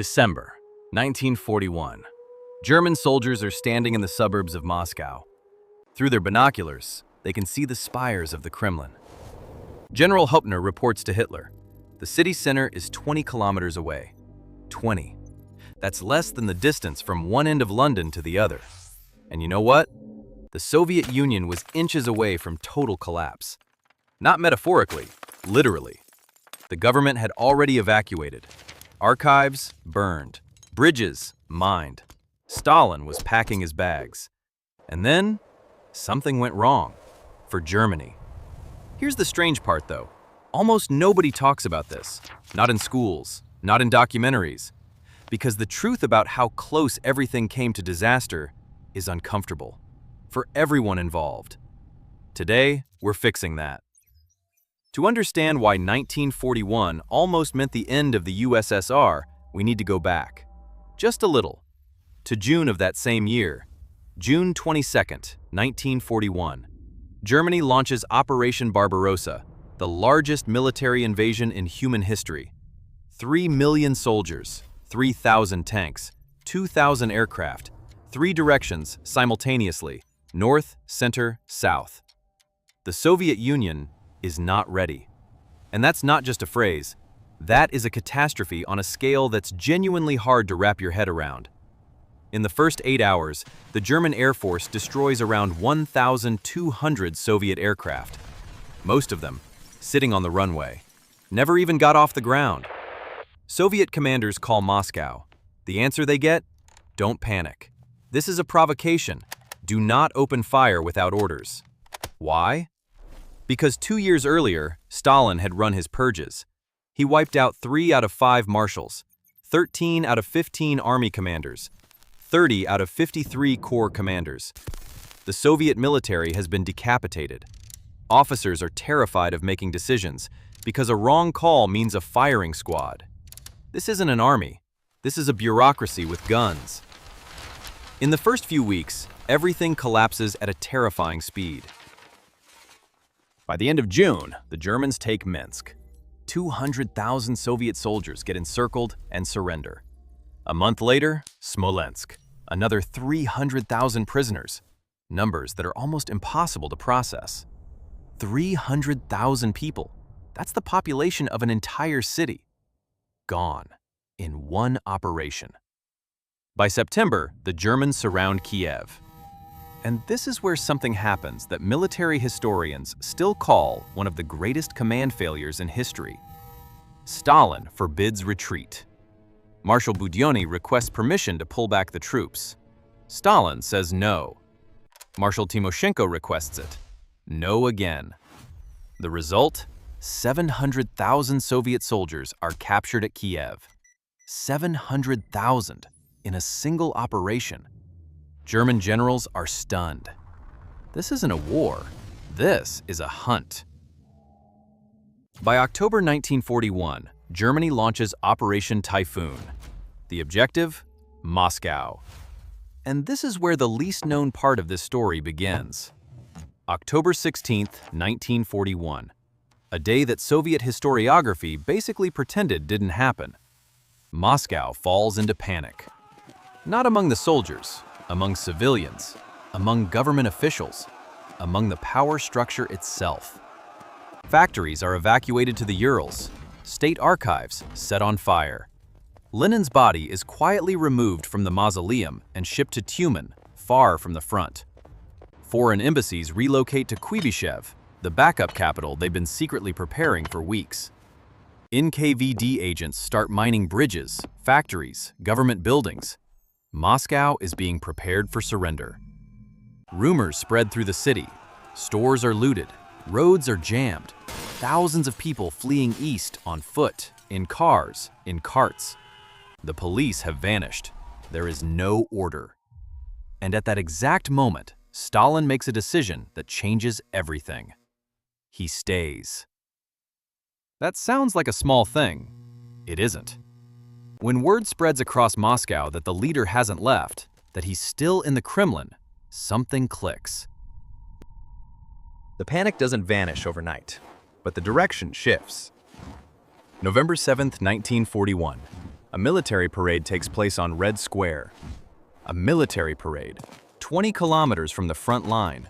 December 1941. German soldiers are standing in the suburbs of Moscow. Through their binoculars, they can see the spires of the Kremlin. General Hauptner reports to Hitler, the city center is 20 kilometers away. 20. That's less than the distance from one end of London to the other. And you know what? The Soviet Union was inches away from total collapse. Not metaphorically, literally. The government had already evacuated. Archives burned. Bridges mined. Stalin was packing his bags. And then, something went wrong. For Germany. Here's the strange part, though. Almost nobody talks about this. Not in schools, not in documentaries. Because the truth about how close everything came to disaster is uncomfortable. For everyone involved. Today, we're fixing that. To understand why 1941 almost meant the end of the USSR, we need to go back. Just a little. To June of that same year. June 22nd, 1941. Germany launches Operation Barbarossa, the largest military invasion in human history. 3 million soldiers, 3,000 tanks, 2,000 aircraft, 3 directions simultaneously, north, center, south. The Soviet Union is not ready. And that's not just a phrase. That is a catastrophe on a scale that's genuinely hard to wrap your head around. In the first 8 hours, the German Air Force destroys around 1,200 Soviet aircraft. Most of them sitting on the runway. Never even got off the ground. Soviet commanders call Moscow. The answer they get? Don't panic. This is a provocation. Do not open fire without orders. Why? Because 2 years earlier, Stalin had run his purges. He wiped out 3 out of 5 marshals, 13 out of 15 army commanders, 30 out of 53 corps commanders. The Soviet military has been decapitated. Officers are terrified of making decisions because a wrong call means a firing squad. This isn't an army. This is a bureaucracy with guns. In the first few weeks, everything collapses at a terrifying speed. By the end of June, the Germans take Minsk. 200,000 Soviet soldiers get encircled and surrender. A month later, Smolensk. Another 300,000 prisoners. Numbers that are almost impossible to process. 300,000 people. That's the population of an entire city. Gone in one operation. By September, the Germans surround Kiev. And this is where something happens that military historians still call one of the greatest command failures in history. Stalin forbids retreat. Marshal Budyonny requests permission to pull back the troops. Stalin says no. Marshal Timoshenko requests it. No again. The result? 700,000 Soviet soldiers are captured at Kiev. 700,000 in a single operation. German generals are stunned. This isn't a war. This is a hunt. By October 1941, Germany launches Operation Typhoon. The objective? Moscow. And this is where the least known part of this story begins. October 16th, 1941. A day that Soviet historiography basically pretended didn't happen. Moscow falls into panic. Not among the soldiers, among civilians, among government officials, among the power structure itself. Factories are evacuated to the Urals. State archives set on fire. Lenin's body is quietly removed from the mausoleum and shipped to Tyumen, far from the front. Foreign embassies relocate to Kuibyshev, the backup capital they've been secretly preparing for weeks. NKVD agents start mining bridges, factories, government buildings. Moscow is being prepared for surrender. Rumors spread through the city. Stores are looted. Roads are jammed. Thousands of people fleeing east on foot, in cars, in carts. The police have vanished. There is no order. And at that exact moment, Stalin makes a decision that changes everything. He stays. That sounds like a small thing. It isn't. When word spreads across Moscow that the leader hasn't left, that he's still in the Kremlin, something clicks. The panic doesn't vanish overnight, but the direction shifts. November 7th, 1941. A military parade takes place on Red Square. A military parade, 20 kilometers from the front line.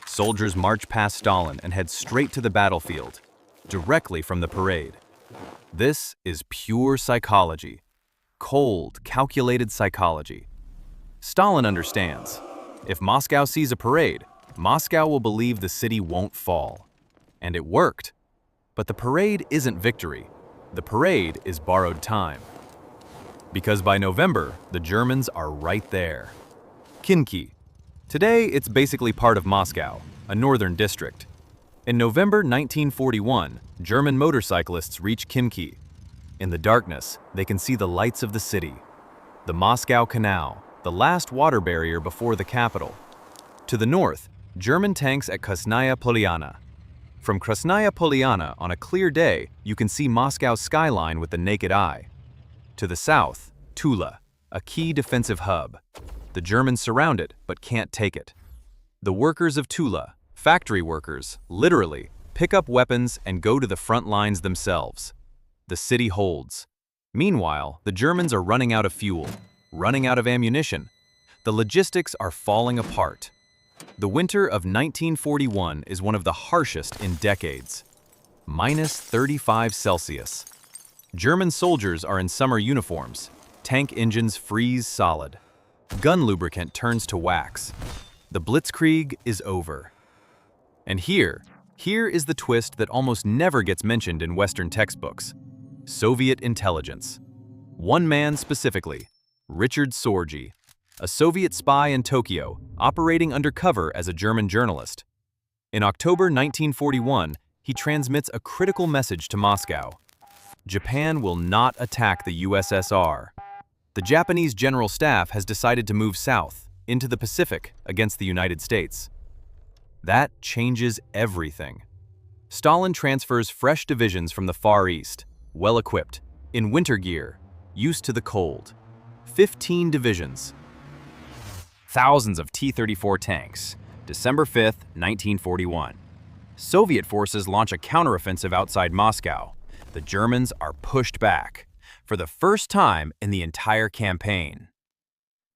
Soldiers march past Stalin and head straight to the battlefield, directly from the parade. This is pure psychology. Cold, calculated psychology. Stalin understands. If Moscow sees a parade, Moscow will believe the city won't fall. And it worked. But the parade isn't victory. The parade is borrowed time. Because by November, the Germans are right there. Kinki. Today, it's basically part of Moscow, a northern district. In November 1941, German motorcyclists reach Kinki. In the darkness, they can see the lights of the city. The Moscow Canal, the last water barrier before the capital. To the north, German tanks at Krasnaya Polyana. From Krasnaya Polyana, on a clear day, you can see Moscow's skyline with the naked eye. To the south, Tula, a key defensive hub. The Germans surround it, but can't take it. The workers of Tula, factory workers, literally, pick up weapons and go to the front lines themselves. The city holds. Meanwhile, the Germans are running out of fuel, running out of ammunition. The logistics are falling apart. The winter of 1941 is one of the harshest in decades. -35 Celsius. German soldiers are in summer uniforms. Tank engines freeze solid. Gun lubricant turns to wax. The blitzkrieg is over. And here is the twist that almost never gets mentioned in Western textbooks. Soviet intelligence. One man specifically, Richard Sorgi, a Soviet spy in Tokyo, operating undercover as a German journalist. In October 1941, he transmits a critical message to Moscow. Japan will not attack the USSR. The Japanese General Staff has decided to move south, into the Pacific, against the United States. That changes everything. Stalin transfers fresh divisions from the Far East, well-equipped, in winter gear, used to the cold. 15 divisions. Thousands of T-34 tanks. December 5th, 1941. Soviet forces launch a counteroffensive outside Moscow. The Germans are pushed back, for the first time in the entire campaign.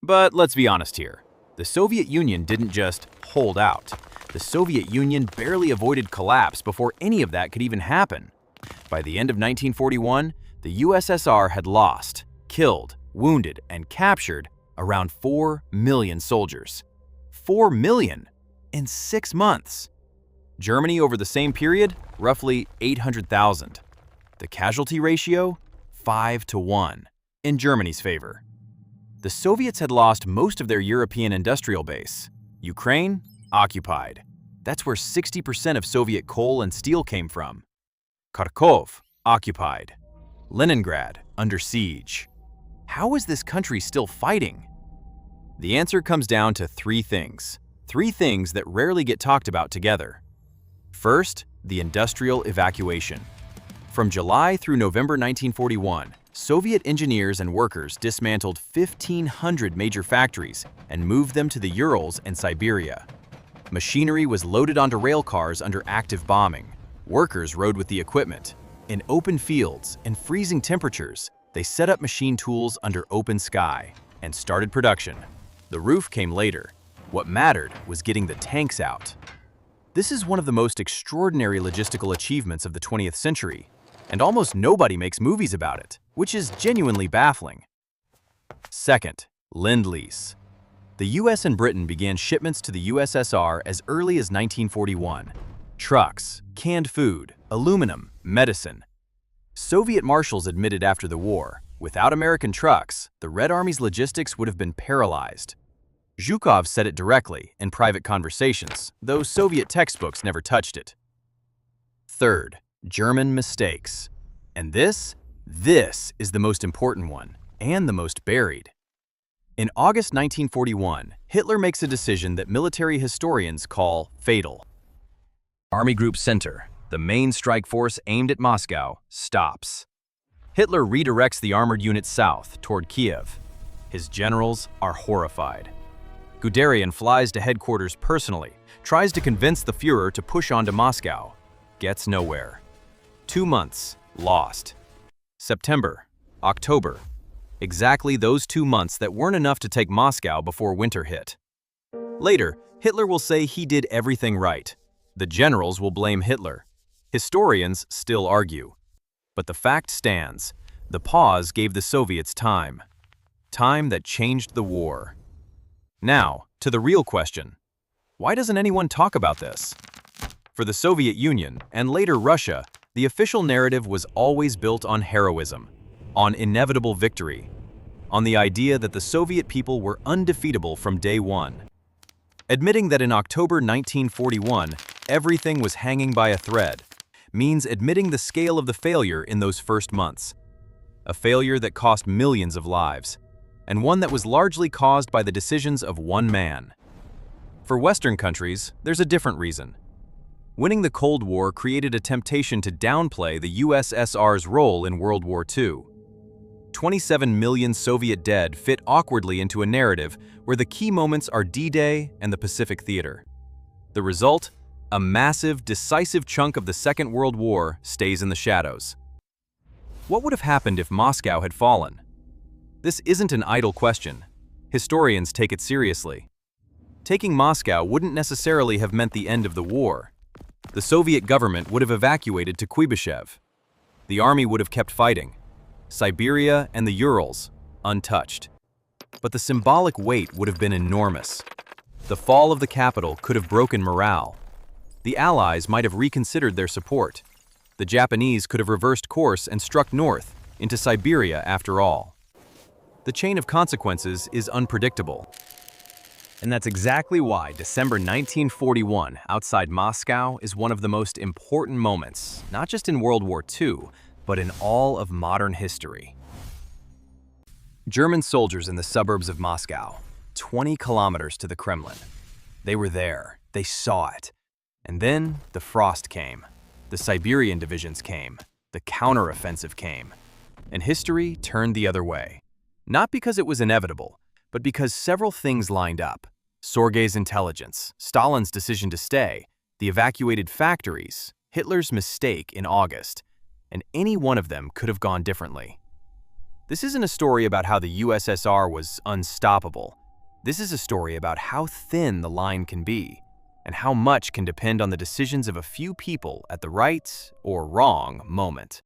But let's be honest here. The Soviet Union didn't just hold out. The Soviet Union barely avoided collapse before any of that could even happen. By the end of 1941, the USSR had lost, killed, wounded, and captured around 4 million soldiers. 4 million in 6 months. Germany over the same period, roughly 800,000. The casualty ratio, 5-1, in Germany's favor. The Soviets had lost most of their European industrial base. Ukraine, occupied. That's where 60% of Soviet coal and steel came from. Kharkov, occupied. Leningrad, under siege. How is this country still fighting? The answer comes down to 3 things. 3 things that rarely get talked about together. First, the industrial evacuation. From July through November 1941, Soviet engineers and workers dismantled 1,500 major factories and moved them to the Urals and Siberia. Machinery was loaded onto rail cars under active bombing. Workers rode with the equipment. In open fields and freezing temperatures, they set up machine tools under open sky and started production. The roof came later. What mattered was getting the tanks out. This is one of the most extraordinary logistical achievements of the 20th century, and almost nobody makes movies about it, which is genuinely baffling. Second, Lend-Lease. The US and Britain began shipments to the USSR as early as 1941. Trucks, canned food, aluminum, medicine. Soviet marshals admitted after the war, without American trucks, the Red Army's logistics would have been paralyzed. Zhukov said it directly in private conversations, though Soviet textbooks never touched it. Third, German mistakes. And this is the most important one, and the most buried. In August 1941, Hitler makes a decision that military historians call fatal. Army Group Center, the main strike force aimed at Moscow, stops. Hitler redirects the armored units south toward Kiev. His generals are horrified. Guderian flies to headquarters personally, tries to convince the Führer to push on to Moscow. Gets nowhere. 2 months, lost. September, October. Exactly those 2 months that weren't enough to take Moscow before winter hit. Later, Hitler will say he did everything right. The generals will blame Hitler. Historians still argue. But the fact stands. The pause gave the Soviets time. Time that changed the war. Now, to the real question. Why doesn't anyone talk about this? For the Soviet Union, and later Russia, the official narrative was always built on heroism, on inevitable victory, on the idea that the Soviet people were undefeatable from day one. Admitting that in October 1941, everything was hanging by a thread, means admitting the scale of the failure in those first months. A failure that cost millions of lives, and one that was largely caused by the decisions of one man. For Western countries, there's a different reason. Winning the Cold War created a temptation to downplay the USSR's role in World War II. 27 million Soviet dead fit awkwardly into a narrative where the key moments are D-Day and the Pacific Theater. The result? A massive, decisive chunk of the Second World War stays in the shadows. What would have happened if Moscow had fallen? This isn't an idle question. Historians take it seriously. Taking Moscow wouldn't necessarily have meant the end of the war. The Soviet government would have evacuated to Kuibyshev. The army would have kept fighting. Siberia and the Urals, untouched. But the symbolic weight would have been enormous. The fall of the capital could have broken morale. The Allies might have reconsidered their support. The Japanese could have reversed course and struck north, into Siberia after all. The chain of consequences is unpredictable. And that's exactly why December 1941 outside Moscow is one of the most important moments, not just in World War II, but in all of modern history. German soldiers in the suburbs of Moscow, 20 kilometers to the Kremlin. They were there, they saw it. And then the frost came, the Siberian divisions came, the counteroffensive came, and history turned the other way. Not because it was inevitable, but because several things lined up. Sergei's intelligence, Stalin's decision to stay, the evacuated factories, Hitler's mistake in August, and any one of them could have gone differently. This isn't a story about how the USSR was unstoppable. This is a story about how thin the line can be, and how much can depend on the decisions of a few people at the right or wrong moment.